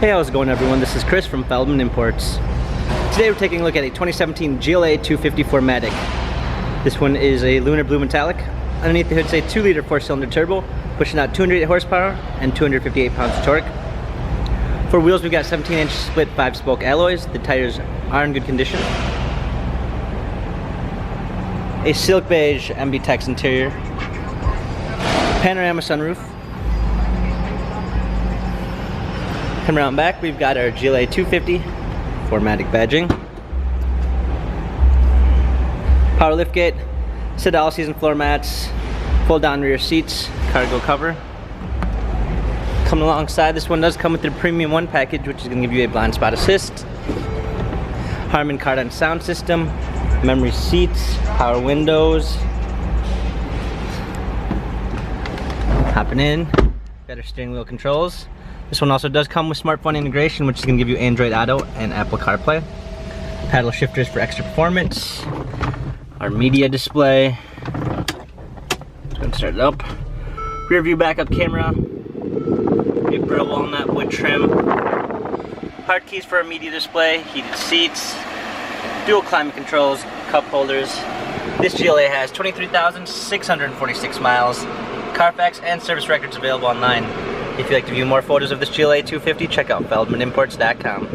Hey, how's it going everyone? This is Chris from Feldmann Imports. Today we're taking a look at a 2017 GLA 250 4MATIC. This one is a lunar blue metallic. Underneath the hood say 2-liter 4-cylinder turbo, pushing out 208 horsepower and 258 pounds of torque. For wheels we've got 17-inch split 5-spoke alloys. The tires are in good condition. A silk beige MB-Tex interior. Panorama sunroof. Come around back, we've got our GLA 250 4MATIC badging. Power liftgate, set all-season floor mats, fold-down rear seats, cargo cover. Coming alongside, this one does come with the Premium 1 package, which is going to give you a blind spot assist, Harman Kardon sound system, memory seats, power windows. Hopping in, got our steering wheel controls. This one also does come with smartphone integration, which is going to give you Android Auto and Apple CarPlay. Paddle shifters for extra performance. Our media display. Let's go and start it up. Rear view backup camera. Big burl walnut wood trim. Hard keys for our media display. Heated seats. Dual climate controls. Cup holders. This GLA has 23,646 miles. Carfax and service records available online. If you'd like to view more photos of this GLA 250, check out feldmanimports.com.